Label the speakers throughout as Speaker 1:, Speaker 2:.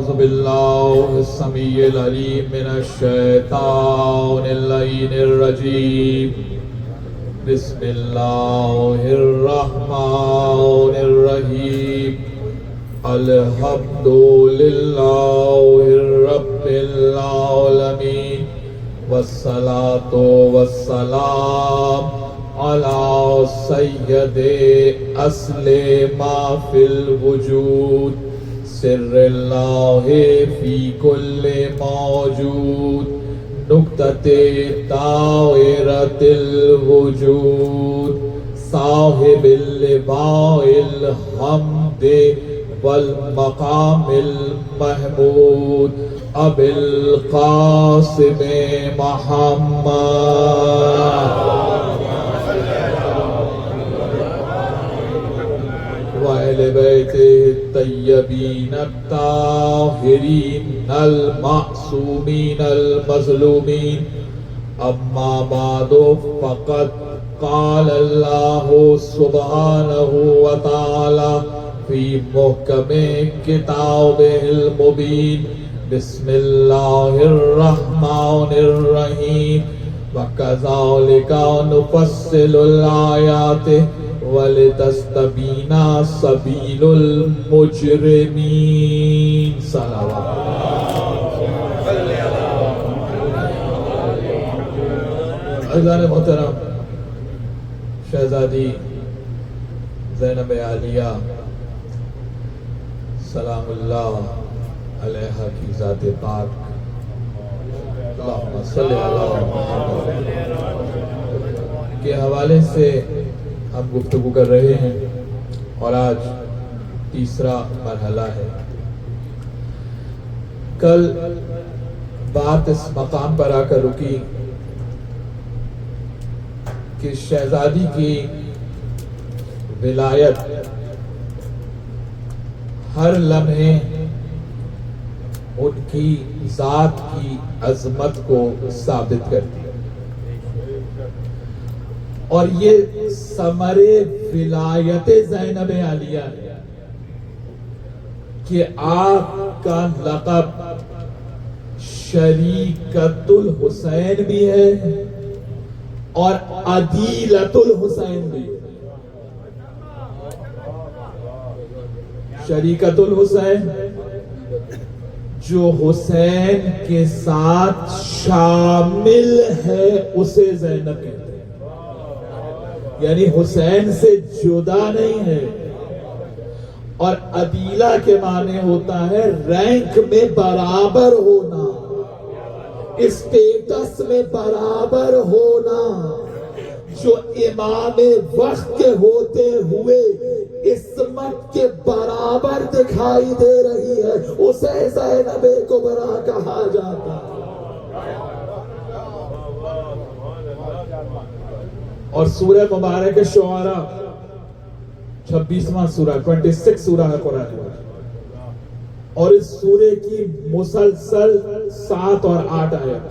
Speaker 1: أعوذ بالله السميع العليم من الشيطان اللعين الرجيم بسم الله الرحمن الرحيم الحمد لله رب العالمين والصلاة والسلام على سيد أصل ما في الوجود سر الله في كل موجود نقطة دائرة الوجود صاحب اللواء الحمد والمقام المحمود أبي القاسم محمد وأهل بيته الطيبين الطاهرين المعصومين المظلومين أما بعد فقد قال الله سبحانه وتعالى في محكم كتابه المبين بسم الله الرحمن الرحيم وكذلك نفصل الآيات وَلِتَسْتَبِينَ سَبِيلُ الْمُجْرِمِينَ صلوات عزیزان محترم، شہزادی زینب عالیہ سلام اللہ علیہا کی ذات پاک اللہم صلی اللہ کے حوالے سے ہم گفتگو کر رہے ہیں اور آج تیسرا مرحلہ ہے۔ کل بات اس مقام پر آ کر رکی کہ شہزادی کی ولایت ہر لمحے ان کی ذات کی عظمت کو ثابت کرتی ہے، اور یہ ثمر ولایت زینب عالیہ ہے کہ آپ کا لقب شریکت الحسین بھی ہے اور عدیلت الحسین بھی ہے۔ شریکت الحسین جو حسین کے ساتھ شامل ہے اسے زینب کہتے ہیں، یعنی حسین سے جدا نہیں ہے۔ اور عدیلہ کے معنی ہوتا ہے رینک میں برابر ہونا، اسٹیٹس میں برابر ہونا، جو امام وقت کے ہوتے ہوئے عصمت کے برابر دکھائی دے رہی ہے، اسے زینب کبریٰ کہا جاتا ہے۔ اور سورہ مبارک شعراء 26واں سورہ 26 سورہ ہے قرآن میں، اور اس سورے کی مسلسل 7 اور 8 آیت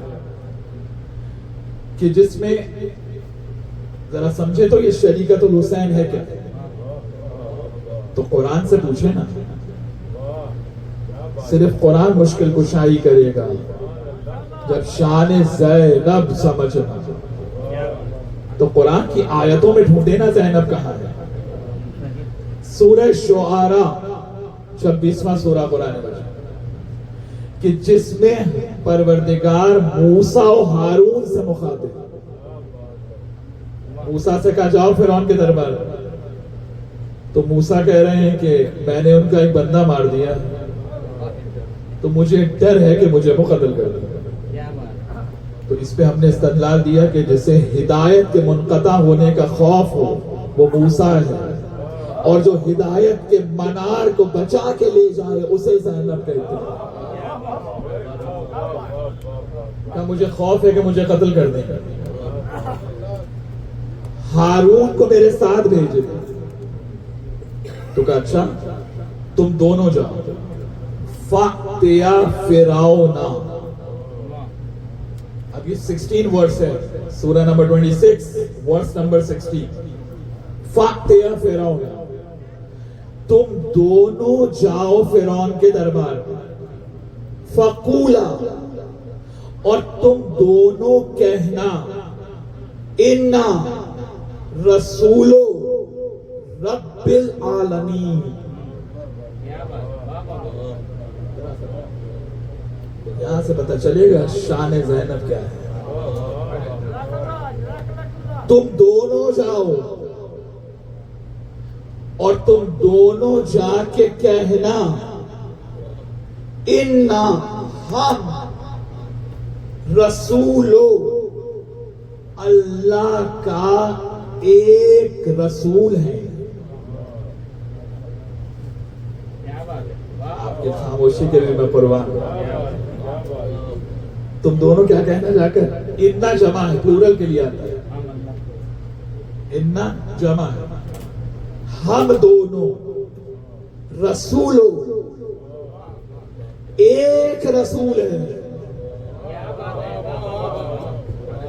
Speaker 1: کہ جس میں ذرا سمجھے تو یہ شریکت الحسین ہے کیا؟ تو قرآن سے پوچھے نا، صرف قرآن مشکل کشائی کرے گا جب شان زینب سمجھنا، تو قرآن کی آیتوں میں ڈھونڈے نا زینب کہاں ہے۔ سورہ شعراء 26واں سورہ قرآن مجید کہ جس میں پروردگار موسیٰ و ہارون سے مخاطب، موسیٰ سے کہا جاؤ فرعون کے دربار، تو موسیٰ کہہ رہے ہیں کہ میں نے ان کا ایک بندہ مار دیا تو مجھے ڈر ہے کہ مجھے وہ قتل کر دیں۔ تو اس پہ ہم نے استدلال دیا کہ جسے ہدایت کے منقطع ہونے کا خوف ہو وہ موسیٰ ہے، اور جو ہدایت کے منار کو بچا کے لے جائے اسے زینب کہتے ہیں۔ کہ مجھے خوف ہے کہ مجھے قتل کر دیں، ہارون کو میرے ساتھ بھیجے، تو کہا اچھا تم دونوں جاؤ، فَأْتِيَا فِرْعَوْنَ۔ اب یہ 16 ورس ہے، سورہ نمبر 26 ورس نمبر 16۔ فَأْتِيَا فِرْعَوْنَ، تم دونوں جاؤ فرعون کے دربار۔ فقولا، اور تم دونوں کہنا، انا رسول رب العالمین. یہاں سے پتہ چلے گا شان زینب کیا ہے. تم دونوں جاؤ اور تم دونوں جا کے کہنا، انا ہم رسول اللہ کا ایک رسول ہے. آپ کی خاموشی کے لیے میں قربان. تم دونوں کیا کہنا جا کر؟ انا جمع ہے، پلورل کے لیے آتا ہے. انا جمع ہے، ہم دونوں رسولوں ایک رسول ہیں.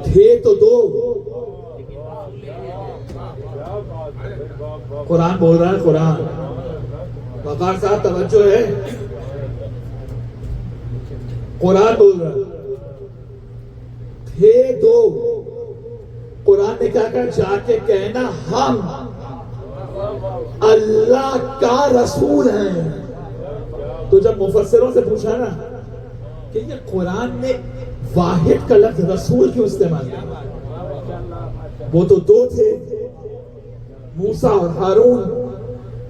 Speaker 1: تھے تو دو. قرآن بول رہا ہے، قرآن. وقار صاحب توجہ ہے، قرآن بول رہا ہے. تھے دو. قرآن نے کیا کہا؟ جا کے کہنا ہم اللہ کا رسول ہیں. تو جب مفسروں سے پوچھا نا کہ یہ قرآن نے واحد کا لفظ رسول کیوں استعمال کیا؟ وہ تو دو تھے، موسیٰ اور ہارون.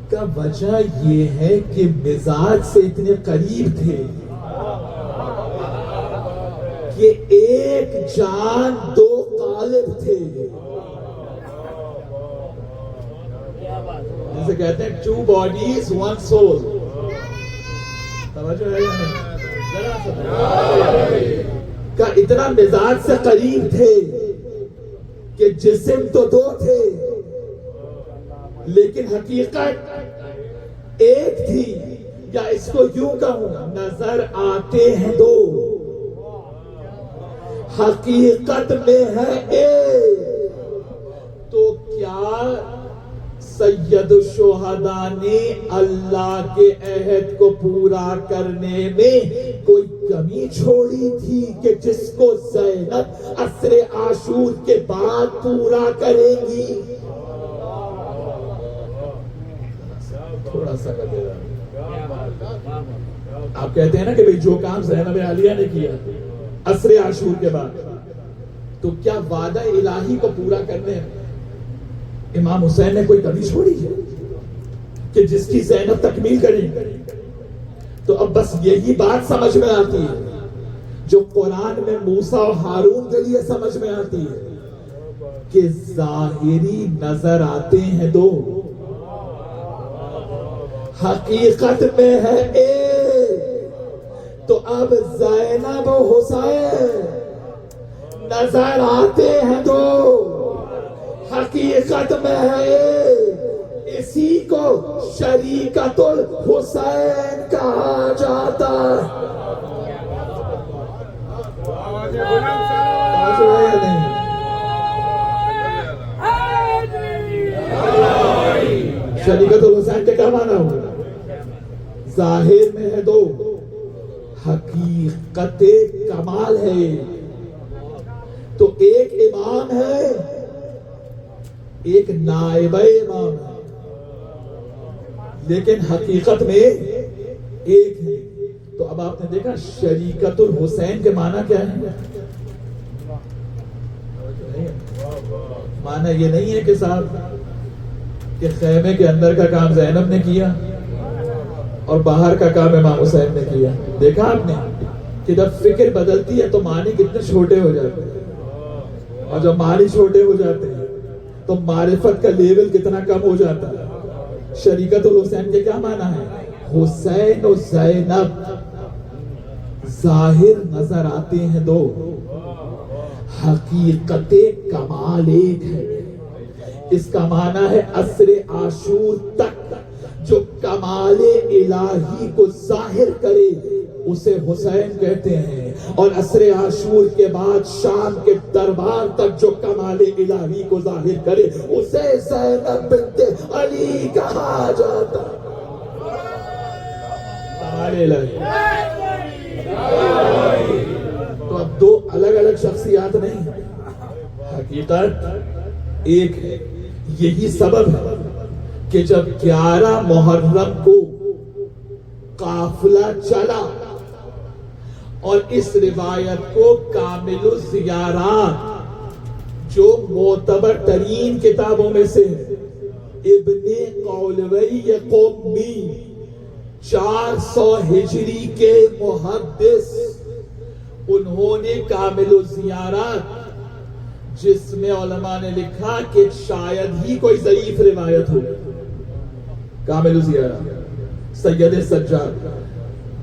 Speaker 1: کا وجہ یہ ہے کہ مزاج سے اتنے قریب تھے کہ ایک جان دو قالب تھے. جسے کہتے ہیں ٹو باڈیز ون سول. توجہ ہے یا نہیں؟ کا اتنا مزاج سے قریب تھے کہ جسم تو دو تھے لیکن حقیقت ایک تھی. یا اس کو یوں کہوں، نظر آتے ہیں دو، حقیقت میں ہے ایک. تو کیا سید الشہداء نے اللہ کے عہد کو پورا کرنے میں کوئی کمی چھوڑی تھی کہ جس کو زینب عصر عاشور کے بعد پورا کریں گی؟ تھوڑا سا آپ کہتے ہیں نا کہ بھئی جو کام زینب عالیہ نے کیا عصر عاشور کے بعد، تو کیا وعدہ الہی کو پورا کرنے امام حسین نے کوئی کمی چھوڑی ہے کہ جس کی زینب تکمیل کریں؟ تو اب بس یہی بات سمجھ میں آتی ہے جو قرآن میں موسیٰ اور ہارون کے لیے سمجھ میں آتی ہے کہ ظاہری نظر آتے ہیں دو، حقیقت میں ہے ایک. تو اب زینب و حسین نظر آتے ہیں دو، حقیقت میں ہے ایک. اسی کو شریکت الحسین کہا جاتا ہے. شریکت الحسین کے کیا معنی ہو؟ ظاہر میں ہے دو، حقیقت کمال ہے. تو ایک امام ہے، ایک نائب امام ہے، لیکن حقیقت میں ایک ہے. تو اب آپ نے دیکھا شریکت الحسین کے معنی کیا ہے؟ معنی یہ نہیں ہے کہ صاحب کہ خیمے کے اندر کا کام زینب نے کیا اور باہر کا کام امام حسین نے کیا. دیکھا آپ نے کہ جب فکر بدلتی ہے تو معنی کتنے چھوٹے ہو جاتے ہیں، اور جب معنی چھوٹے ہو جاتے ہیں تو معرفت کا لیول کتنا کم ہو جاتا ہے. شریکت الحسین کے کیا معنی ہے؟ حسین و زینب ظاہر نظر آتے ہیں دو، حقیقت کمال ایک ہے. اس کا معنی ہے عصر عاشور تک جو کمال الہی کو ظاہر کرے اسے حسین کہتے ہیں، اور عصر عاشور کے بعد شام کے دربار تک جو کمال الہی کو ظاہر کرے اسے زینب بنت علی کہا جاتا ہے. کمال الہی الگ شخصیات نہیں، حقیقت ایک ہے۔ یہی سبب ہے کہ جب 11 محرم کو قافلہ چلا اور اس روایت کو کامل الزیارات جو معتبر ترین کتابوں میں سے ابن قولوی قمی 400 ہجری کے محدث، انہوں نے کامل الزیارات جس میں علماء نے لکھا کہ شاید ہی کوئی ضعیف روایت ہو، کامل الزیارات سید سجاد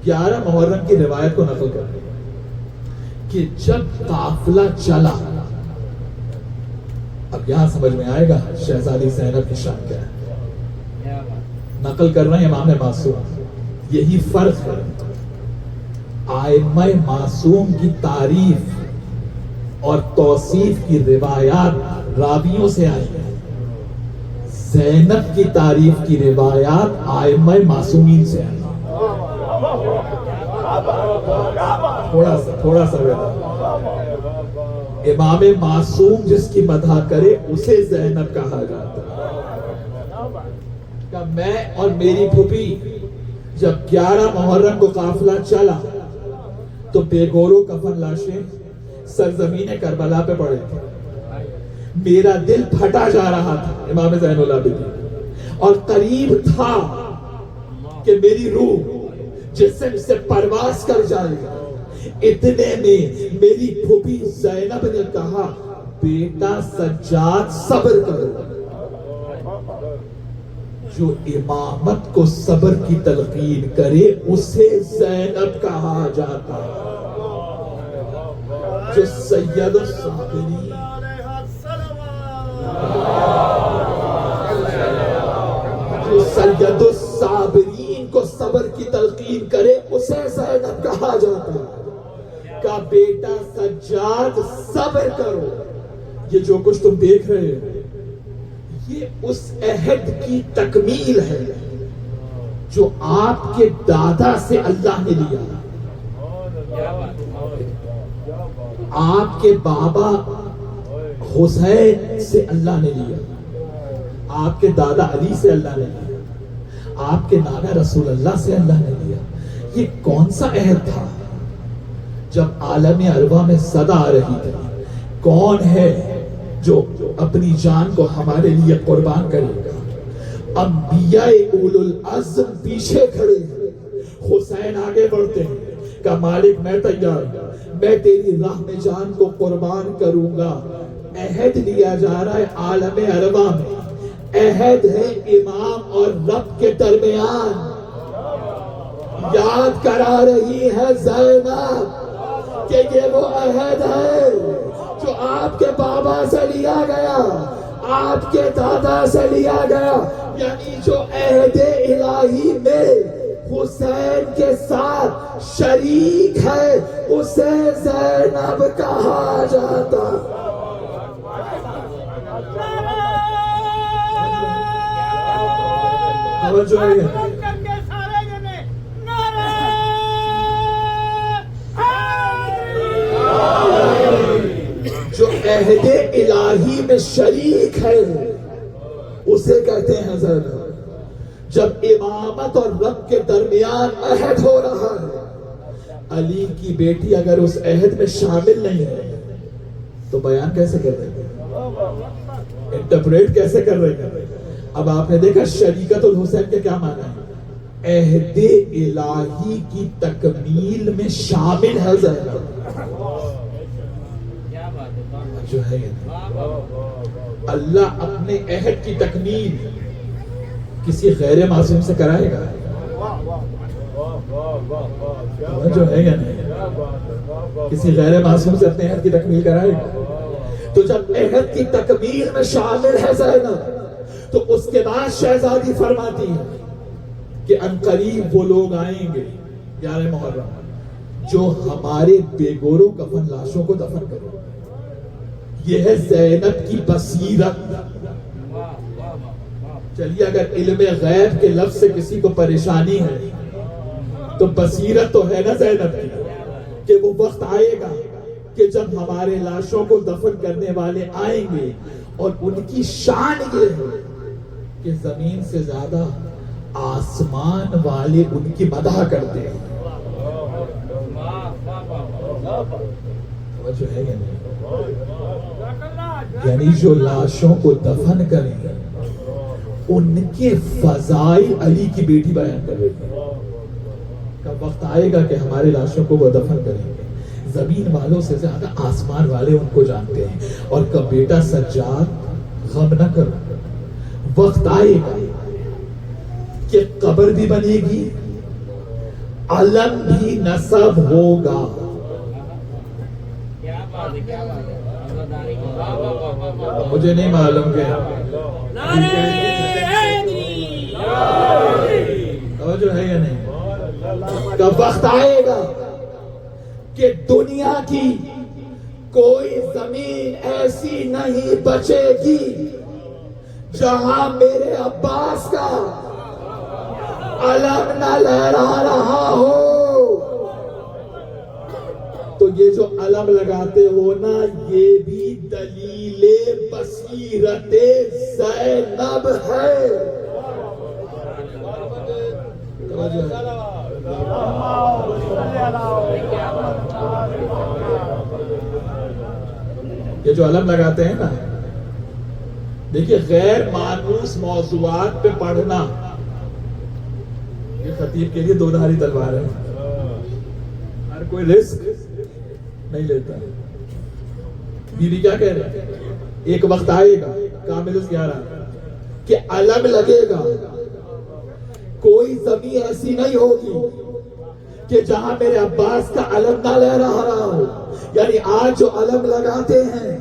Speaker 1: 11 محرم کی روایت کو نقل کر کہ جب قافلہ چلا، اب یہاں سمجھ میں آئے گا شہزادی زینب کی شان کیا ہے۔ نقل کر رہے ہیں امام معصوم، یہی فرق ہے، ائمہ معصوم کی تعریف اور توصیف کی روایات راویوں سے آئی ہیں، زینب کی تعریف کی روایات ائمہ معصومین سے آئی ہیں۔ تھوڑا سا امام معصوم جس کی مدح کرے اسے زینب کہا جاتا ہے۔ کہ میں اور میری پھوپھی جب 11 محرم کو قافلہ چلا تو بے گورو کفن لاشیں سرزمین کربلا پہ پڑے تھے، میرا دل پھٹا جا رہا تھا امام زین العابدین، اور قریب تھا کہ میری روح جسم سے پرواز کر جائے گا۔ اتنے میں میری پھوپھی زینب نے کہا، بیٹا سجاد صبر کرو۔ جو امامت کو صبر کی تلقین کرے اسے زینب کہا جاتا ہے۔ جو سید الصابرین سید الصابرین کو صبر کی تلقین کرے اسے زینب کہا جاتا ہے۔ کا بیٹا سجاد صبر کرو۔ یہ جو کچھ تم دیکھ رہے ہو یہ اس عہد کی تکمیل ہے جو آپ کے دادا سے اللہ نے لیا، آپ کے بابا حسین سے اللہ نے لیا، آپ کے دادا علی سے اللہ نے لیا، آپ کے نانا رسول اللہ سے اللہ نے لیا۔ یہ کون سا عہد تھا جب عالم ارواح میں صدا آ رہی تھی، کون ہے جو اپنی جان کو ہمارے لیے قربان کرے گا؟ انبیاء اولو العزم پیچھے کھڑے ہیں، حسین آگے بڑھتے ہیں کہ مالک میں تیار ہوں، میں تیری راہ میں جان کو قربان کروں گا۔ عہد لیا جا رہا ہے عالم ارواح میں، عہد ہے امام اور رب کے درمیان۔ یاد کرا رہی ہے زینب کہ یہ وہ عہد ہے جو آپ کے بابا سے لیا گیا، آپ کے دادا سے لیا گیا، یعنی جو عہد الہی میں حسین کے ساتھ شریک ہے اسے زینب کہا جاتا۔ توجہ ہے جو عہد الہی میں شریک ہے اسے کہتے ہیں زینب۔ جب امامت اور رب کے درمیان عہد ہو رہا ہے، علی کی بیٹی اگر اس عہد میں شامل نہیں ہے تو بیان کیسے کر رہے ہیں، انٹرپریٹ کیسے کر رہے ہیں؟ اب آپ نے دیکھا شریکت الحسین کے کیا معنی ہے؟ عہد الہی کی تکمیل میں شامل ہے زینب۔ جو ہے اللہ اپنے عہد کی تکمیل کسی غیر معصوم سے کرائے گا؟ جو ہے یا نہیں؟ کسی غیر معصوم سے اپنے عہد کی تکمیل کرائے گا؟ تو جب عہد کی تکمیل میں شامل ہے زینب تو اس کے بعد شہزادی فرماتی ہے کہ عنقریب وہ لوگ آئیں گے 11 محرم جو ہمارے بے گورو کفن لاشوں کو دفن کریں۔ یہ ہے زینب کی بصیرت۔ چلیے اگر علم غیب کے لفظ سے کسی کو پریشانی ہے تو بصیرت تو ہے نا زینب کی کہ وہ وقت آئے گا کہ جب ہمارے لاشوں کو دفن کرنے والے آئیں گے اور ان کی شان یہ ہے کہ زمین سے زیادہ آسمان والے ان کی مدح کرتے ہیں. جو ہے یعنی جو لاشوں کو دفن کریں گے ان کے فضائل علی کی بیٹی بیان کر رہی ہے. کب وقت آئے گا کہ ہمارے لاشوں کو وہ دفن کریں گے, زمین والوں سے زیادہ آسمان والے ان کو جانتے ہیں. اور کب بیٹا سجاد غم نہ کرو, وقت آئے گا کہ قبر بھی بنے گی, علم بھی نصب ہوگا. مجھے نہیں معلوم کہ جو ہے یا نہیں, کب وقت آئے گا کہ دنیا کی کوئی زمین ایسی نہیں بچے گی جہاں میرے عباس کا علم نہ لہرا رہا ہو. تو یہ جو علم لگاتے ہو نا, یہ بھی دلیل بصیرت زینب ہے. یہ جو علم لگاتے ہیں نا, دیکھیے غیر مانوس موضوعات پہ پڑھنا یہ خطیب کے لیے دو دھاری تلوار ہے. ہر کوئی رسک نہیں لیتا. بیوی کیا کہہ رہے ہیں, ایک وقت آئے گا کامل 11 کہ علم لگے گا, کوئی زمین ایسی نہیں ہوگی کہ جہاں میرے عباس کا علم نہ لہرا رہا ہو. یعنی آج جو علم لگاتے ہیں,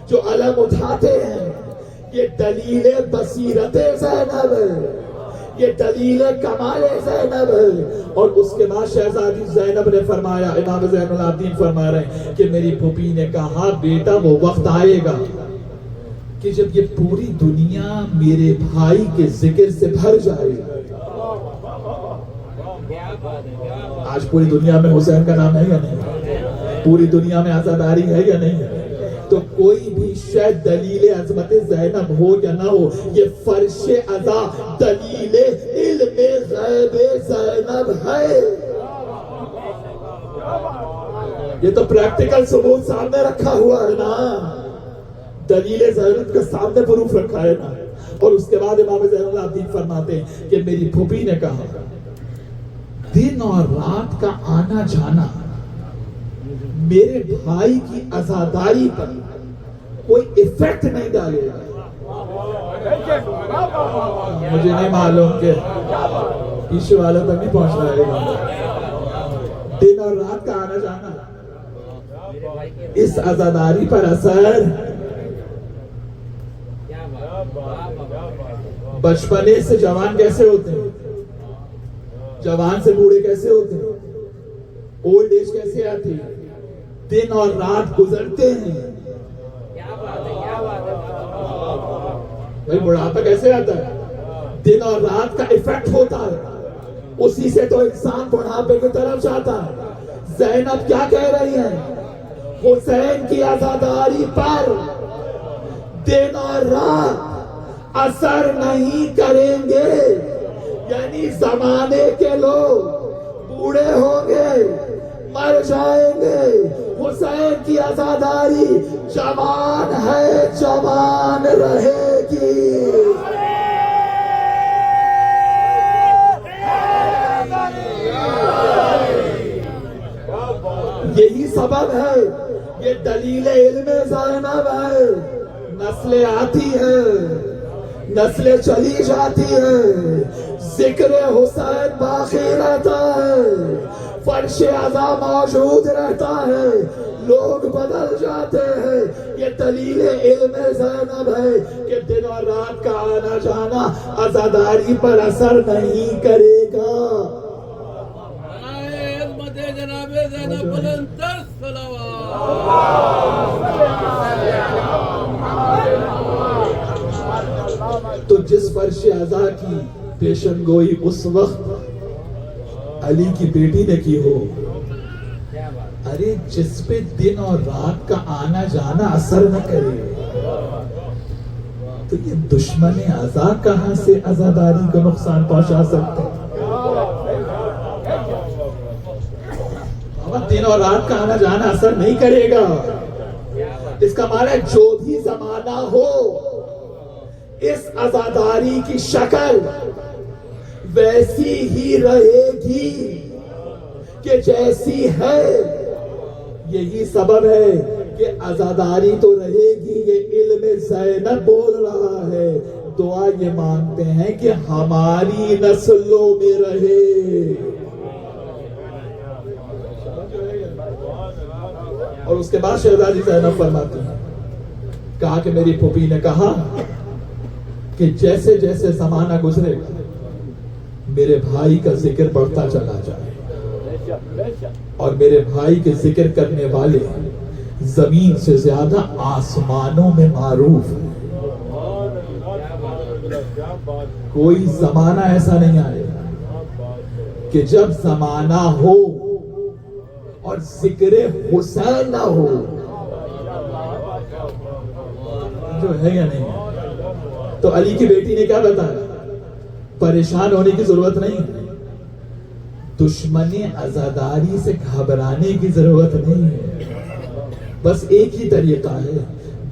Speaker 1: جو علم اٹھاتے ہیں, یہ دلیل بصیرت زینب ہے, یہ دلیل کمال زینب ہے. اور اس کے بعد شہزادی زینب نے فرمایا, امام زین العابدین فرما رہے ہیں کہ میری پھوپھی نے کہا بیٹا وہ وقت آئے گا کہ جب یہ پوری دنیا میرے بھائی کے ذکر سے بھر جائے گا. آج پوری دنیا میں حسین کا نام ہے یا نہیں؟ پوری دنیا میں عزاداری ہے یا نہیں ہے؟ تو کوئی بھی شاید دلیل عظمت زینب ہو یا نہ ہو, یہ فرش عزا دلیل علم غیب زینب ہے. یہ تو پریکٹیکل ثبوت سامنے رکھا ہوا ہے نا, دلیل زینب کا سامنے پروف رکھا ہے نا. اور اس کے بعد امام زین العابدین فرماتے ہیں کہ میری پھوپھی نے کہا دن اور رات کا آنا جانا میرے بھائی کی عزاداری پر کوئی ایفیکٹ نہیں ڈالے گا. مجھے نہیں معلوم کہ ایشو والا تک نہیں پہنچ رہا ہے. دن اور رات کا آنا جانا اس عزاداری پر اثر, بچپنے سے جوان کیسے ہوتے ہیں, جوان سے بوڑھے کیسے ہوتے ہیں, اولڈ ایج کیسے آتی ہے, دن اور رات گزرتے ہیں. بھائی بڑھاپا کیسے آتا ہے, دن اور رات کا ایفیکٹ ہوتا ہے, اسی سے تو انسان بڑھاپے کی طرف جاتا ہے. زینب کیا کہہ رہی ہیں, حسین کی عزاداری پر دن اور رات اثر نہیں کریں گے. یعنی زمانے کے لوگ بوڑھے ہوں گے, مر جائیں گے, حسین کی عزاداری جوان ہے, جوان رہے گی. یہی سبب ہے, یہ دلیل علم زینب ہے. نسلیں آتی ہیں, نسلیں چلی جاتی ہیں, ذکر حسین باقی رہتا ہے, فرش عزا موجود رہتا ہے, لوگ بدل جاتے ہیں. یہ دلیل علم زینب ہے کہ دن اور رات کا آنا جانا عزاداری پر اثر نہیں کرے گا.
Speaker 2: جناب زینب بلندر
Speaker 1: تو جس فرش عزا کی پیشن گوئی اس وقت علی کی بیٹی نے کی ہو, ارے جس پہ دن اور رات کا آنا جانا اثر نہ کرے تو یہ دشمن ازا کہاں سے عزاداری کو نقصان پہنچا سکتے ہیں؟ دن اور رات کا آنا جانا اثر نہیں کرے گا. اس کا معنی ہے جو بھی زمانہ ہو اس عزاداری کی شکل ویسی ہی رہے گی کہ جیسی ہے. یہی سبب ہے کہ عزاداری تو رہے گی. یہ علم زینب بول رہا ہے. دعا یہ مانگتے ہیں کہ ہماری نسلوں میں رہے. اور اس کے بعد شہزادی زینب فرماتی ہیں کہا کہ میری پھوپھی نے کہا کہ جیسے جیسے زمانہ گزرے گا میرے بھائی کا ذکر بڑھتا چلا جائے اور میرے بھائی کے ذکر کرنے والے زمین سے زیادہ آسمانوں میں معروف ہیں. کوئی زمانہ ایسا نہیں آئے کہ جب زمانہ ہو اور ذکر حسین نہ ہو. جو ہے یا نہیں؟ تو علی کی بیٹی نے کیا بتایا؟ پریشان ہونے کی ضرورت نہیں, دشمن عزاداری سے گھبرانے کی ضرورت نہیں ہے. بس ایک ہی طریقہ ہے,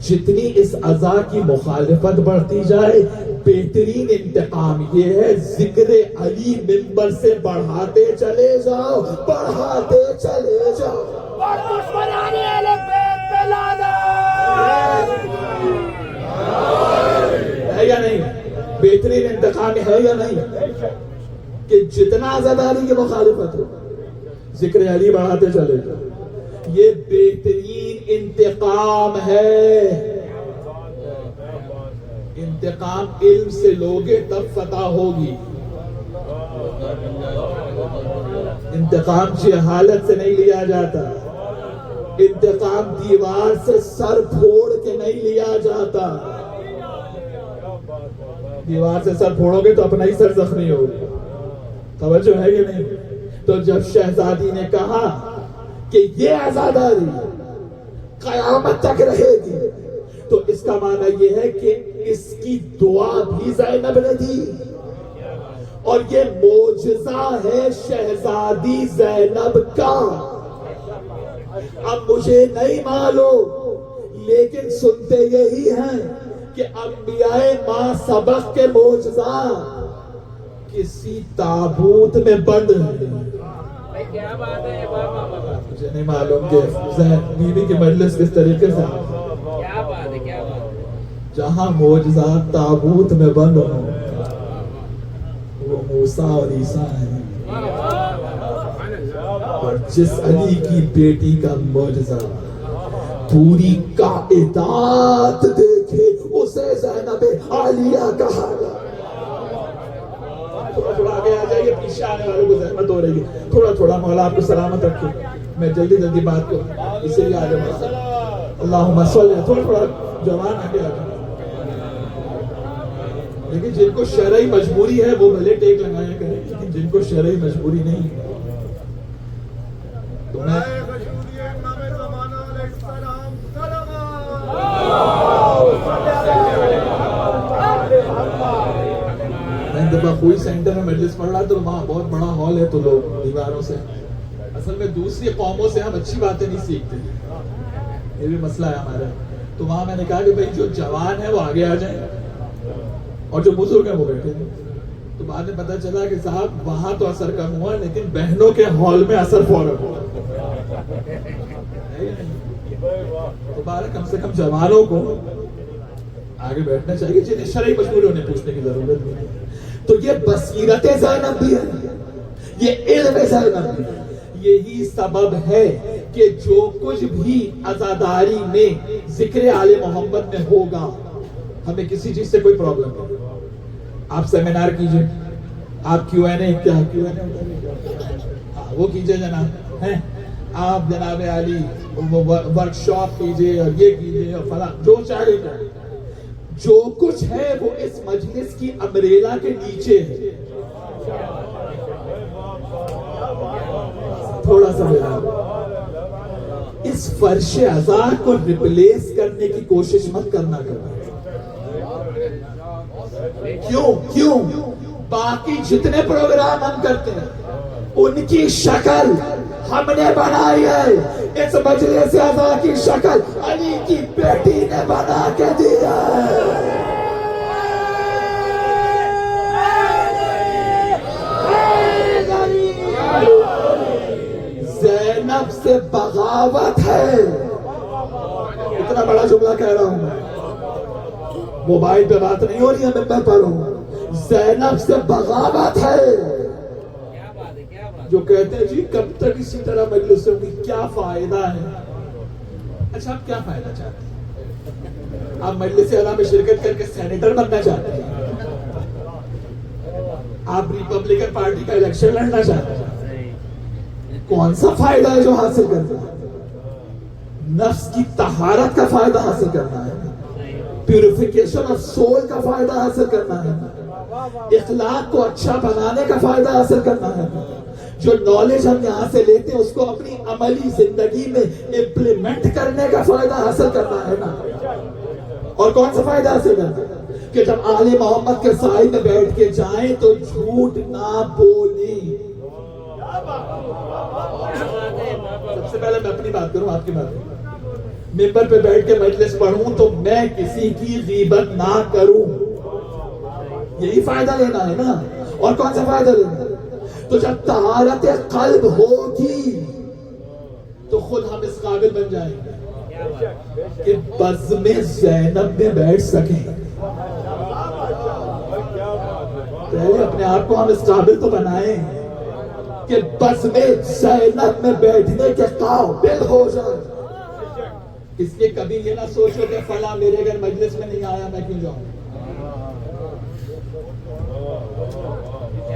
Speaker 1: جتنی اس عزا کی مخالفت بڑھتی جائے بہترین انتقام یہ ہے ذکر علی منبر سے بڑھاتے چلے جاؤ, بڑھاتے چلے جاؤ.
Speaker 3: اور دشمنان اہل بیت پہ لعنت
Speaker 1: ہے یا نہیں؟ بہترین انتقام ہے یا نہیں کہ جتنا عزاداری کی مخالفت ہو ذکر علی بڑھاتے چلے جاؤ. یہ بہترین انتقام ہے. انتقام علم سے لوگے تب فتح ہوگی. انتقام جہالت سے نہیں لیا جاتا. انتقام دیوار سے سر پھوڑ کے نہیں لیا جاتا. دیوار سے سر پھوڑو گے تو اپنا ہی سر زخمی ہوگا. توجہ ہے کہ نہیں؟ تو جب شہزادی نے کہا کہ یہ عزاداری قیامت تک رہے گی تو اس کا معنی یہ ہے کہ اس کی دعا بھی زینب نے دی اور یہ معجزہ ہے شہزادی زینب کا. اب مجھے نہیں معلوم لیکن سنتے یہی ہیں کہ انبیاء ماں سبق کے معجزات کسی تابوت میں بند ہیں.
Speaker 3: کیا بات ہے بابا,
Speaker 1: مجھے نہیں معلوم کہ بیوی کی مجلس کس طریقے سے
Speaker 3: کیا بات ہے, کیا بات ہے.
Speaker 1: جہاں معجزات تابوت میں بند ہوں وہ موسیٰ اور عیسیٰ ہیں. اور جس علی کی بیٹی کا معجزہ پوری کائنات دیکھے اسے زینب عالیہ کہا گیا. تھوڑا تھوڑا آگے آ جائیے, پیچھے آنے والوں کو زحمت ہو رہی ہے. تھوڑا تھوڑا مولا آپ کو سلامت رکھے. میں جلدی جلدی بات کروں اسی لیے آگے بڑھتا. اللہم صلی. تھوڑا تھوڑا جوان آگے آ جائیں. لیکن جن کو شرعی مجبوری ہے وہ بھلے ٹیک لگایا کریں, لیکن جن کو شرعی مجبوری نہیں تو میں دفعہ کوئی سینٹر میں مجلس پڑھ رہا تو وہاں بہت بڑا ہال ہے تو لوگ دیواروں سے, اصل میں دوسری قوموں سے ہم اچھی باتیں نہیں سیکھتے, یہ بھی مسئلہ ہے ہمارا. تو وہاں میں نے کہا کہ بھائی جو جوان ہے وہ آگے آ جائیں اور جو بزرگ ہیں وہ بیٹھے. تو بعد میں پتا چلا کہ صاحب وہاں تو اثر کم ہوا لیکن بہنوں کے ہال میں اثر فوراً ہوا. تو بارہ کم سے کم جوانوں کو آگے بیٹھنا چاہیے, جنہیں شرعی مجبوری انہیں پوچھنے کی ضرورت نہیں ہے. تو یہ بصیرت زینب بھی ہے, یہ علم زینب بھی ہے. یہی سبب ہے کہ جو کچھ بھی عزاداری میں ذکر آل محمد میں ہوگا ہمیں کسی چیز سے کوئی پرابلم نہیں. آپ سیمینار کیجئے, آپ کیو این اے, کیا کیو این اے وہ کیجئے جناب, آپ جناب علی ورکشاپ کیجئے اور یہ کیجئے اور فلاں جو چاہے جائے. جو کچھ ہے وہ اس مجلس کی امبریلا کے نیچے ہے. تھوڑا سا اس فرش عزا کو ریپلیس کرنے کی کوشش مت کرنا کیوں باقی جتنے پروگرام ہم کرتے ہیں ان کی شکل ہم نے بنائی ہے، اس مجلس عزا کی شکل علی کی بیٹی نے بنا کے دی ہے۔ زینب سے بغاوت ہے، اتنا بڑا جملہ کہہ رہا ہوں میں، موبائل پہ بات نہیں ہو رہی ہے، میں پڑھ رہا ہوں، زینب سے بغاوت ہے۔ جو کہتے ہیں جی کب تک اسی طرح مجلس ہوگی، کیا فائدہ ہے؟ اچھا آپ کیا فائدہ چاہتے ہیں؟ آپ مجلس عزا میں شرکت کر کے سینیٹر بننا چاہتے ہیں؟ آپ ریپبلکن پارٹی کا الیکشن لڑنا چاہتے ہیں؟ کون سا فائدہ ہے جو حاصل کرنا ہے؟ نفس کی طہارت کا فائدہ حاصل کرنا ہے، پیوریفیکیشن آف سول کا فائدہ حاصل کرنا ہے، اخلاق کو اچھا بنانے کا فائدہ حاصل کرنا ہے، جو نالج ہم یہاں سے لیتے ہیں اس کو اپنی عملی زندگی میں امپلیمنٹ کرنے کا فائدہ حاصل کرنا ہے نا۔ اور کون سا فائدہ حاصل کرنا ہے؟ کہ جب آل محمد کے سائے میں بیٹھ کے جائیں تو جھوٹ نہ بولیں۔ سب سے پہلے میں اپنی بات کروں، آپ کی بات کروں، ممبر پہ بیٹھ کے مجلس پڑھوں تو میں کسی کی غیبت نہ کروں، یہی فائدہ لینا ہے نا۔ اور کون سا فائدہ لینا ہے؟ تو جب طہارت قلب ہوگی تو خود ہم اس قابل بن جائیں گے کہ بزم زینب میں بیٹھ سکیں۔ پہلے اپنے آپ کو ہم اس قابل تو بنائیں کہ بزم زینب میں بیٹھنے کے قابل ہو جائیں۔ اس لیے کبھی یہ نہ سوچو کہ فلاں میرے گھر مجلس میں نہیں آیا میں کیوں جاؤں،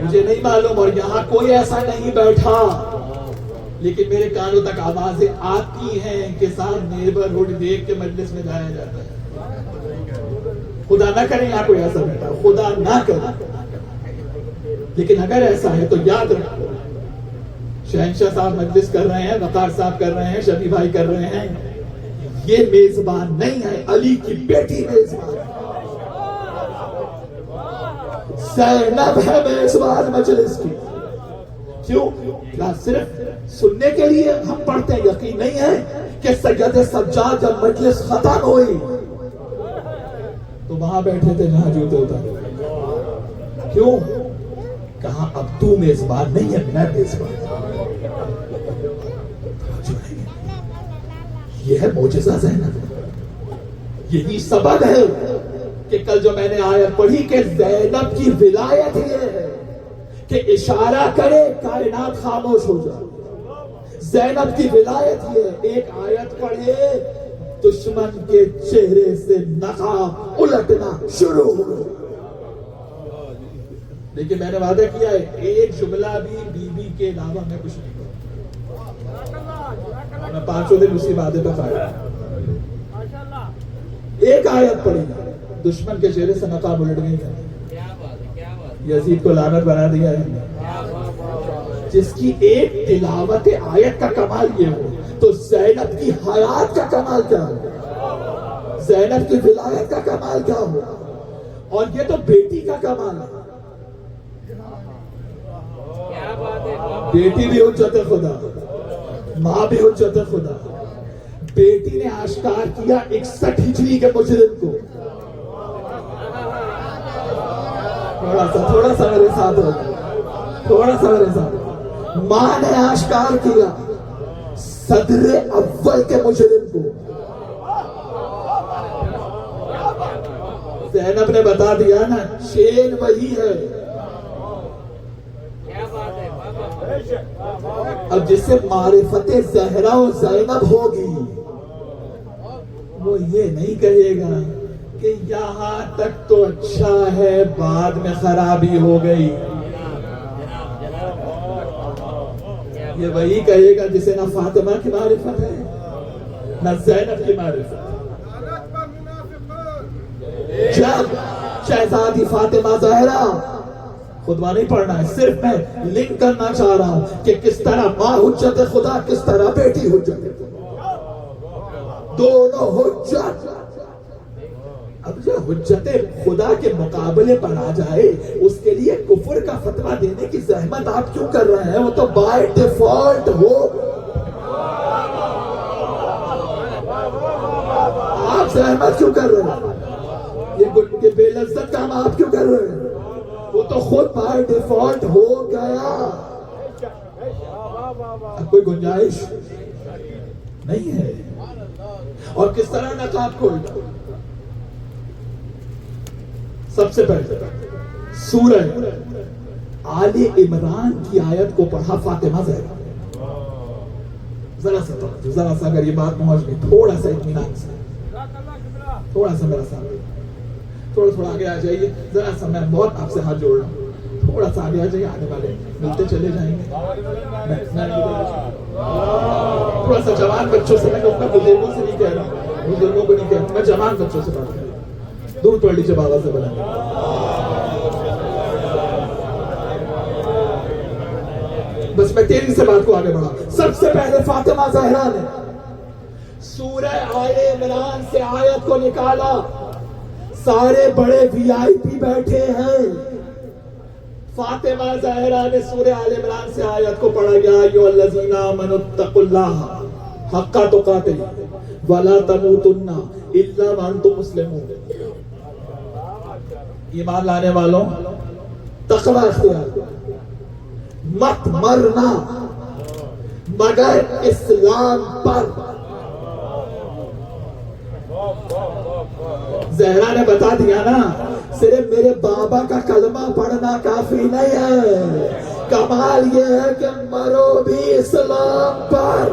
Speaker 1: مجھے نہیں معلوم، اور یہاں کوئی ایسا نہیں بیٹھا لیکن میرے کانوں تک آوازیں آتی ہیں کہ صاحب نیبرہڈ دیکھ کے مجلس میں جایا جاتا ہے۔ خدا نہ کرے یہاں کوئی ایسا بیٹھا، خدا نہ کرے، لیکن اگر ایسا ہے تو یاد رکھو شہنشاہ صاحب مجلس کر رہے ہیں، وقار صاحب کر رہے ہیں، شفیع بھائی کر رہے ہیں، یہ میزبان نہیں ہے، علی کی بیٹی میزبان ہے، زینب ہے میزبان مجلس کی۔ کیوں؟ کیا صرف سننے کے لیے ہم پڑھتے ہیں؟ یقین نہیں ہے کہ سید سجاد جب مجلس ختم ہوئی تو وہاں بیٹھے تھے جہاں جوتے اتارے۔ کیوں؟ کہاں اب تو میزبان نہیں ہے، میں میزبان۔ یہ ہے معجزہ زینب، یہی سبب ہے کہ کل جو میں نے آیت پڑھی کہ زینب کی ولایت یہ ہے کہ اشارہ کرے کائنات خاموش ہو جائے۔ زینب کی ولایت یہ ہے، ایک آیت پڑھے دشمن کے چہرے سے نقاب الٹنا شروع ہو۔ لیکن میں نے وعدہ کیا ہے ایک جملہ بھی بی بی کے علاوہ میں کچھ نہیں کروں، میں 5 دن اسی وعدے پہ کھایا۔ ایک آیت پڑھی دشمن کے چہرے سے نقاب الٹ گئی ہے، یزید کو لعنت بنا دیا ہے۔ جس کی ایک تلاوت آیت کا کمال یہ ہو تو زینب کی حیات کا کمال کیا ہو، زینب کی ولایت کا کمال کیا ہو، اور یہ تو بیٹی کا کمال ہے۔ بیٹی بھی حجت خدا، ماں بھی حجت خدا۔ بیٹی نے آشکار کیا 61 ہجری کے مجرم کو۔ تھوڑا سا میرے ساتھ ہو، تھوڑا سا میرے ساتھ۔ ماں نے آشکار کیا صدر اول کے مجرم کو۔ زینب نے بتا دیا نا چین وہی ہے۔ اب جس سے معرفت زہرا و زینب ہوگی وہ یہ نہیں کہے گا کہ یہاں تک تو اچھا ہے بعد میں خرابی ہو گئی، یہ وہی کہے گا جسے نہ فاطمہ کی معرفت ہے نہ زینب کی معرفت۔ جب شہزادی فاطمہ زہرا، خطبہ نہیں پڑھنا ہے، صرف میں لنک کرنا چاہ رہا ہوں کہ کس طرح ماں حجت خدا، کس طرح بیٹی حجت خدا۔ دونوں حجت. اب جو حجت خدا کے مقابلے پر آ جائے اس کے لیے کفر کا فتویٰ دینے کی زحمت آپ کیوں کر رہے ہیں؟ وہ تو بائی ڈیفالٹ ہو. آپ زحمت کیوں کر رہے ہیں؟ یہ بے لذت کام آپ کیوں کر رہے ہیں؟ وہ تو خود بائی ڈیفالٹ ہو گیا. اب کوئی گنجائش نہیں ہے. اور کس طرح نقاب کو الٹا؟ سب سے پہلے سورہ آل عمران کی آیت کو پڑھا فاطمہ زہرا. ذرا سا اگر یہ بات پہنچ گئی تھوڑا سا اطمینان سے، تھوڑا سا میرا ساتھ تھوڑا آگے آ جائیے. ذرا سا میں بہت آپ سے ہاتھ جوڑ رہا ہوں، تھوڑا سا آگے آ جائیے. آنے والے ملتے چلے جائیں گے. تھوڑا سا جوان بچوں سے، میں کہوں گا بزرگوں سے نہیں کہہ رہا ہوں، بزرگوں کو نہیں کہہ رہا ہوں، میں جوان بچوں سے بات کر رہا ہوں. دور پڑ لیجیے بابا سے بنا. بس میں تیزی سے بات کو آگے بڑھا. سب سے پہلے فاطمہ زہرا نے سورہ آل عمران سے آیت کو نکالا. سارے بڑے وی آئی پی بیٹھے ہیں. فاطمہ زہرا نے سورہ آل عمران سے آیت کو پڑھا. یا ایھا الذین آمنوا اتقوا اللہ حق تقاتہ ولا تموتن الا وانتم مسلمون. ایمان لانے والوں تقوی اختیار، مت مرنا مگر اسلام پر. زہرا نے بتا دیا نا، صرف میرے بابا کا کلمہ پڑھنا کافی نہیں ہے، کمال یہ ہے کہ مرو بھی اسلام پر.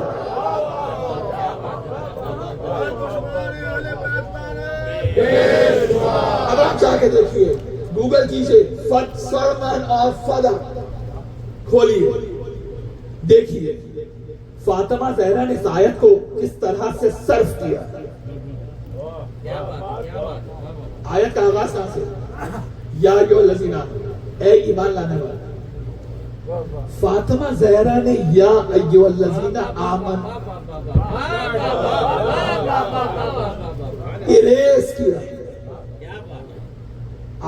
Speaker 1: اب آپ جا کے دیکھیے، گوگل کیجئے سرمن آف فادر، کھولیے دیکھیے فاطمہ زہرا نے اس آیت کو کس طرح سے صرف کیا. آیت کا آغاز کہاں سے؟ یا ایھا الذین آمنوا، اے ایمان لانے والے. فاطمہ زہرا نے یا ایھا الذین آمنوا اریز کیا،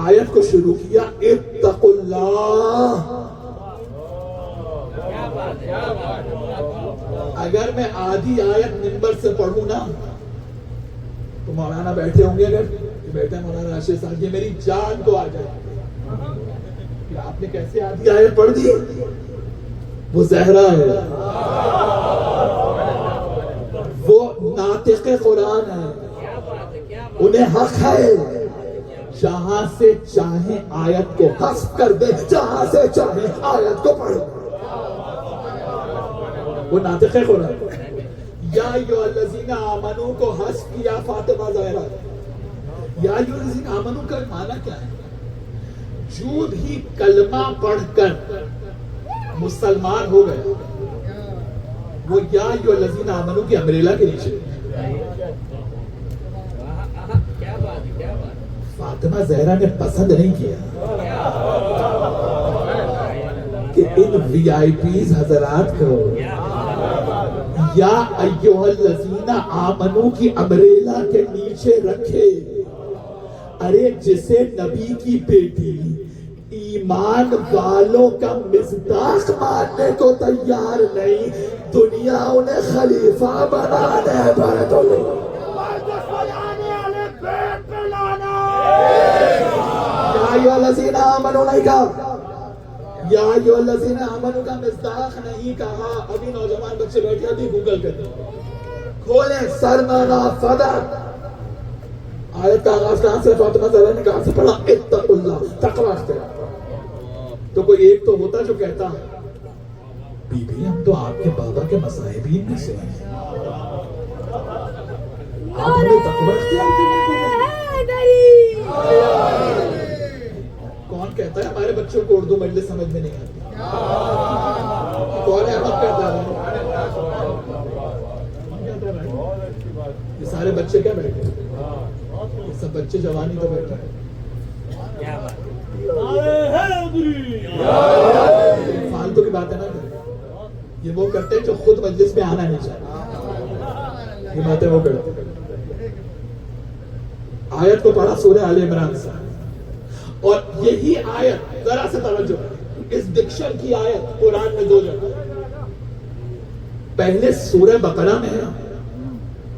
Speaker 1: آیت کو شروع کیا اتقوا اللہ. اگر میں آدھی آیت منبر سے پڑھوں نا تو مولانا بیٹھے ہوں گے، اگر بیٹھے مولانا راشد صاحب، یہ میری جان کو آ جائے کہ آپ نے کیسے آدھی آیت پڑھ دی. وہ زہرا ہے، وہ ناطق قرآن ہے، انہیں حق ہے جہاں سے چاہیں آیت کو حذف کر دے، جہاں سے چاہیں آیت کو پڑھو. وہ ناطق قرآن. یا ایھا الذین آمنوا کو حذف کیا فاطمہ زہرا. یا ایھا الذین آمنوا کا معنی کیا ہے؟ جو بھی کلمہ پڑھ کر مسلمان ہو گئے وہ یا ایھا الذین آمنوا کی امبریلا کے نیچے. فاطمہ زہرا نے پسند نہیں کیا کہ ان وی آئی پیز حضرات کو یا ایھا الذین آمنوا کی امبریلا کے نیچے رکھے. ارے جسے نبی کی بیٹی ایمان والوں کا مصداق ماننے کو تیار نہیں، دنیا انہیں خلیفہ بنانے پر تو یا ایھا الذین آمنوا نہیں کہا، یا ایھا الذین آمنوا کا مصداق نہیں کہا. ابھی نوجوان بچے بیٹھے، ابھی گوگل کریں، کھولیں سرمن آف فادر. آیت کا آغاز کہاں سے؟ فاطمہ زہرا نے کہاں سے پڑھا؟ اتقوا اللہ، تقوی اختیار. تو کوئی ایک تو ہوتا جو کہتا بی بی ہم تو آپ کے بابا کے مصاحبین میں سے ہیں، آپ ہمیں تقوی اختیار کون کہتا ہے ہمارے بچوں کو اردو مجلس سمجھ میں نہیں آتی؟ کون ہے ہم کہتا ہے؟ یہ سارے بچے کیا بیٹھے ہیں؟ یہ سب بچے جوانی تو بیٹھے ہیں. فالتو کی بات ہے نا، یہ وہ کرتے ہیں جو خود مجلس میں آنا نہیں چاہتے. یہ باتیں وہ کرتے. آیت کو پڑھا سورہ آل عمران سے, اور یہی آیت ذرا سے توجہ, اس ڈکشن کی آیت قرآن میں 2 جگہ, پہلے سورہ بقرہ میں ہے,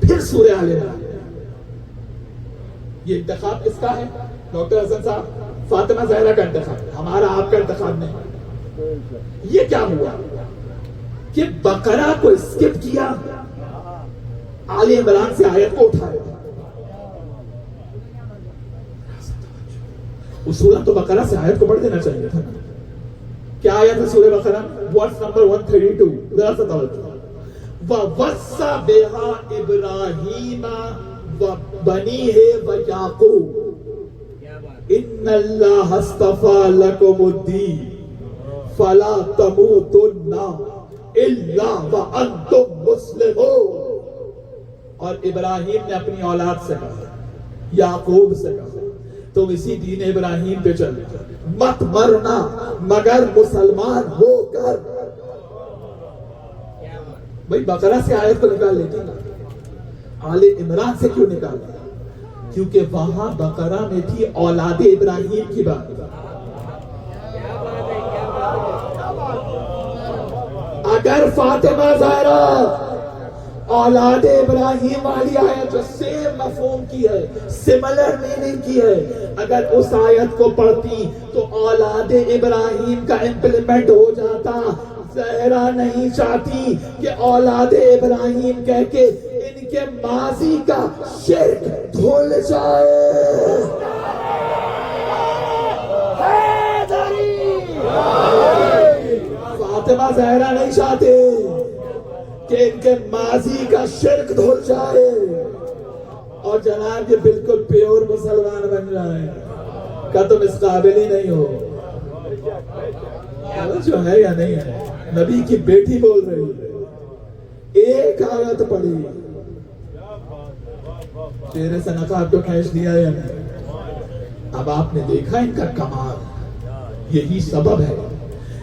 Speaker 1: پھر سورہ آل عمران. یہ انتخاب کس کا ہے؟ ڈاکٹر حسن صاحب, فاطمہ زہرا کا انتخاب, ہمارا آپ کا انتخاب نہیں. یہ کیا ہوا کہ بقرہ کو اسکپ کیا, آل عمران سے آیت کو اٹھایا. اصولاً تو بقرہ سے آیت کو پڑھ دینا چاہیے تھا. کیا آیت ہے سورہ بقرہ؟ ورس نمبر 132, ذرا سا توجہ. وَوَصَّى بِهَا إِبْرَاهِيمَ وَبَنِيهِ وَيَعْقُوبَ إِنَّ اللَّهَ اصْطَفَىٰ لَكُمُ الدِّينَ فَلَا تَمُوتُنَّ إِلَّا وَأَنْتُمْ مُسْلِمُونَ. اور ابراہیم نے اپنی اولاد سے کہا, یعقوب سے کہا, تم اسی دین ابراہیم پہ چل, مت مرنا مگر مسلمان ہو کر. بھئی بقرہ سے آیت کو نکال لیتی نا, آل عمران سے کیوں نکالا؟ کیونکہ وہاں بقرہ میں تھی اولاد ابراہیم کی بات. اگر فاطمہ زہرا اولاد ابراہیم والی آیت جو سیم مفہوم کی ہے, سملر میننگ کی ہے, اگر اس آیت کو پڑھتی تو اولاد ابراہیم کا امپلیمنٹ ہو جاتا. زہرا نہیں چاہتی کہ اولاد ابراہیم کہہ کے ان کے ماضی کا شرک دھل جائے. فاطمہ زہرا نہیں چاہتے کہ ان کے ماضی کا شرک دھل جائے, اور جناب یہ بالکل پیور مسلمان بن جائے. کہ تم اس قابل ہی نہیں ہو. جو ہے یا نہیں ہے, نبی کی بیٹی بول رہی ہے, ایک آیت پڑھی, چہرے سے نقاب کو کھینچ دیا یا نہیں. اب آپ نے دیکھا ان کا کمال. یہی سبب ہے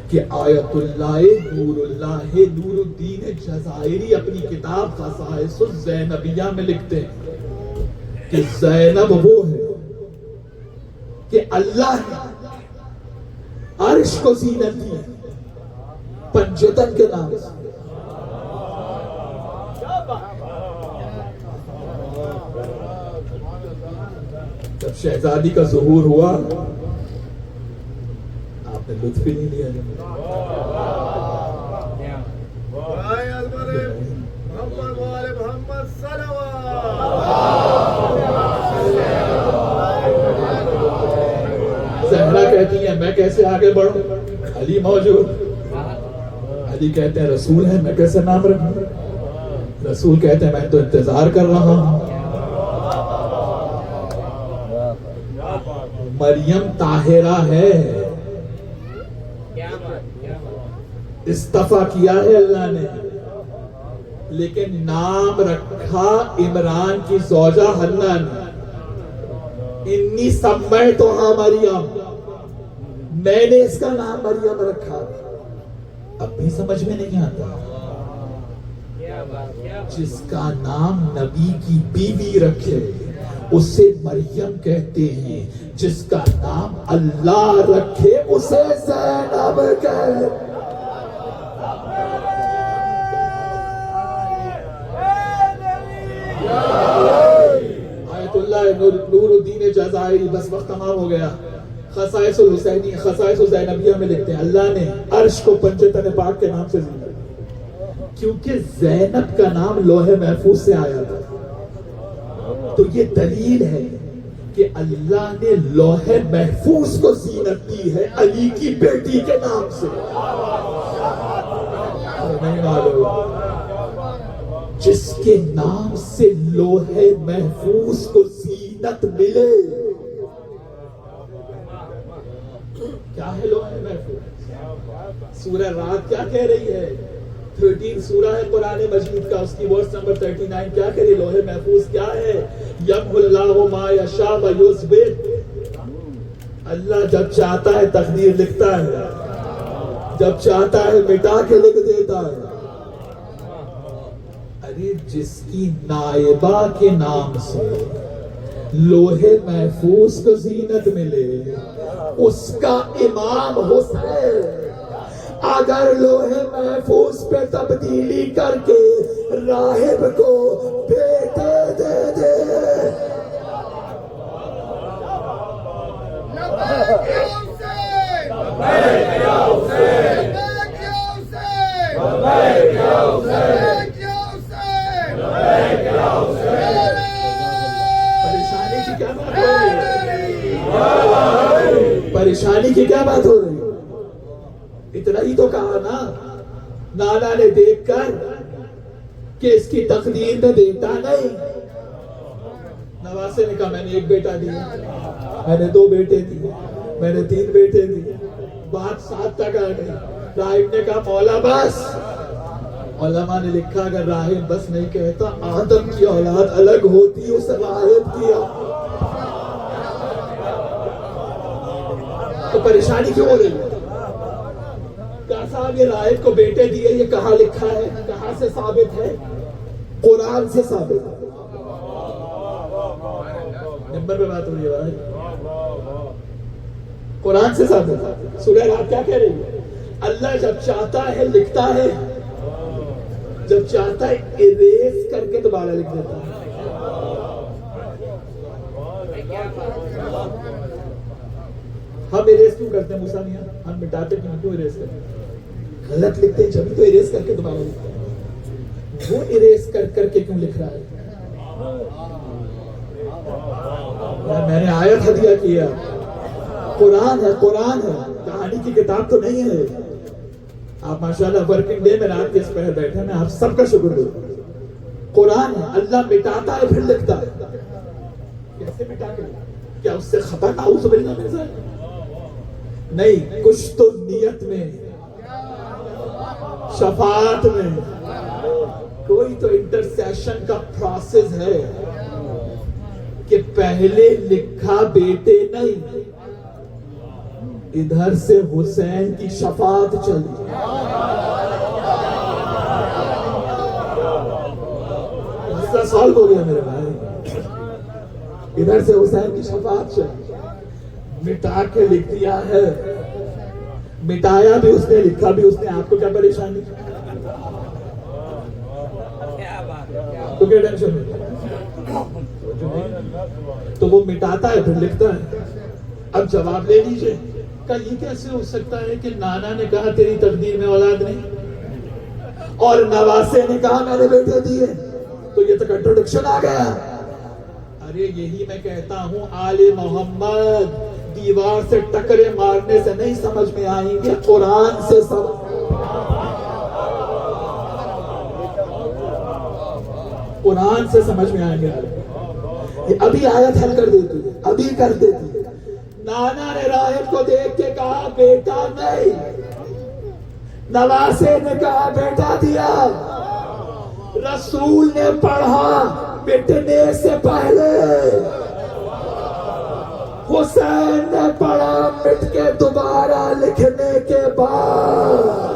Speaker 1: کہ آیت اللہ نور الدین جزائری اپنی کتاب خصائص الزینبیہ میں لکھتے ہیں کہ زینب وہ ہے کہ اللہ نے عرش کو زینت دی پنجتن کے نام سے. جب شہزادی کا ظہور ہوا آپ نے لطف ہی نہیں لیا. زہرا کہتی ہیں میں کیسے آگے بڑھوں, علی موجود. علی کہتے ہیں رسول ہے, میں کیسے نام رکھوں. رسول کہتے ہیں میں تو انتظار کر رہا ہوں. مریم طاہرہ ہے, استفا کیا ہے اللہ نے, لیکن نام رکھا عمران کی زوجہ حنہ نے. انی سمیتھا مریم, میں نے اس کا نام مریم رکھا. اب بھی سمجھ میں نہیں آتا. جس کا نام نبی کی بیوی رکھے اسے مریم کہتے ہیں, جس کا نام اللہ رکھے اسے زینب کہتے. آیت اللہ نور الدین جزائری. بس وقت تمام ہو گیا. خصائص الحسینی خصائص الزینبیہ میں لکھتے ہیں اللہ نے عرش کو پنجتن پاک کے نام سے زینت, کیونکہ زینب کا نام لوح محفوظ سے آیا تھا. تو یہ دلیل ہے کہ اللہ نے لوح محفوظ کو زینت دی ہے علی کی بیٹی کے نام سے. نہیں معلوم جس کے نام سے لوح محفوظ کو زینت ملے. کیا ہے لوح محفوظ؟ سورہ رات کیا کہہ رہی ہے؟ 13 سورہ ہے قرآن مجید کا, اس کی ورس نمبر 39 کیا کہہ رہی ہے؟ لوح محفوظ کیا ہے؟ یمحو اللہ ما یشاء ویثبت. اللہ جب چاہتا ہے تقدیر لکھتا ہے, جب چاہتا ہے مٹا کے لکھ دیتا ہے. ارے جس کی نائبہ کے نام سے لوہے محفوظ کو زینت ملے اس کا امام حسین اگر لوہے محفوظ پہ تبدیلی کر کے راہب کو بیٹے دے دے پریشانی کی کیا بات ہو رہی؟ اتنا ہی تو کہا نا نانا نے دیکھ کر کہ اس کی تقدیر میں بیٹا نہیں. نواسے نے کہا میں نے ایک بیٹا دیا, میں نے 2 بیٹے دیے, میں نے 3 بیٹے دیے, بات 7 تک آ گئی. راہب نے کہا مولا بس. علماء نے لکھا اگر راہب بس نہیں کہتا آدم کی اولاد الگ ہوتی اس راہب کیا تو پریشانی کیوں ہو رہی ہے؟ کہا صاحب یہ راہب کو بیٹے دیے, یہ کہاں لکھا ہے, کہاں سے ثابت ہے؟ قرآن سے ثابت ہے. نمبر پہ بات ہو رہی ہے بھائی, قرآن سے ثابت ہے. سورہ رات کیا کہہ رہی ہے؟ اللہ جب چاہتا ہے لکھتا ہے, جب چاہتا ہے اریز کر کے دوبارہ لکھ دیتا ہے. ہم اریز کیوں کرتے ہیں موسیٰ میاں؟ ہم مٹاتے کیوں اریز کرتے ہیں؟ غلط لکھتے ہیں جبھی تو اریز کر کے دوبارہ لکھتے ہیں. وہ اریز کر کے کیوں لکھ رہا ہے؟ میں نے آیت ہدیہ کیا, قرآن ہے, قرآن ہے, کہانی کی کتاب تو نہیں ہے. آپ ماشاءاللہ ورکنگ ڈے میں رات کے اس پہر بیٹھے, میں آپ سب کا شکر گزار. قرآن ہے, اللہ مٹاتا ہے پھر لکھتا ہے. کیسے مٹا کے؟ کیا اس سے خطا نعوذ باللہ میں جائے؟ نہیں, کچھ تو نیت میں, شفاعت میں کوئی تو انٹرسیشن کا پروسیس ہے کہ پہلے لکھا بیٹے نہیں, ادھر سے حسین کی شفاعت چلی. مسئلہ سالو ہو گیا میرے بھائی. ادھر سے حسین کی شفاعت چلی, مٹا کے لکھ دیا ہے. مٹایا بھی اس نے, لکھا بھی اس نے. آپ کو کیا پریشانی, تو کیا ٹینشن ہے؟ تو وہ مٹاتا ہے پھر لکھتا ہے. اب جواب لے لیجئے, کہ یہ کیسے ہو سکتا ہے کہ نانا نے کہا تیری تقدیر میں اولاد نہیں اور نواسے نے کہا میں نے بیٹے دیے, تو یہ تو کنٹرڈکشن آ گیا. ارے یہی میں کہتا ہوں, آل محمد دیوار سے ٹکرے مارنے سے نہیں سمجھ میں آئیں گے, قرآن سے قرآن سے سمجھ میں آئیں گے. یہ ابھی آیت حل کر دیتی ہے, ابھی کر دیتی ہے. نانا نے راہب کو دیکھ کے کہا بیٹا نہیں, نواسے نے کہا بیٹا دیا. رسول نے پڑھا مٹنے سے پہلے, حسین نے پڑھا مٹ کے دوبارہ لکھنے کے بعد.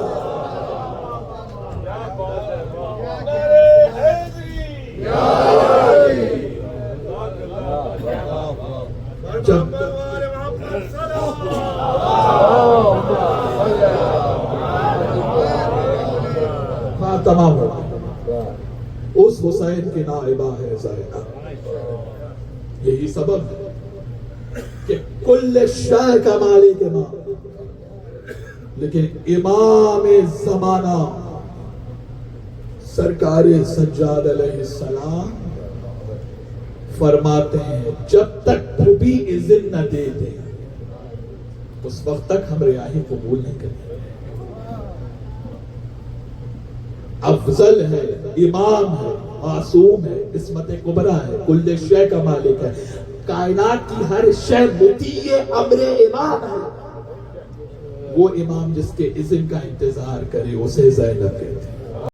Speaker 1: جب ہاں تمام ہو, اس حسین کی نائبہ ہے زائدہ. یہی سبب ہے کہ کل شے کا مالک امام, لیکن امام زمانہ سرکار سجاد علیہ السلام فرماتے ہیں جب تک پھوپھی اذن نہ دے دے اس وقت تک ہم رہائی قبول نہیں کریں. افضل ہے, امام ہے, معصوم ہے, عصمت کبریٰ ہے, کل شے کا مالک ہے, کائنات کی ہر شے مطیع امر امام ہے. وہ امام جس کے اذن کا انتظار کرے اسے زینب کہتے ہیں.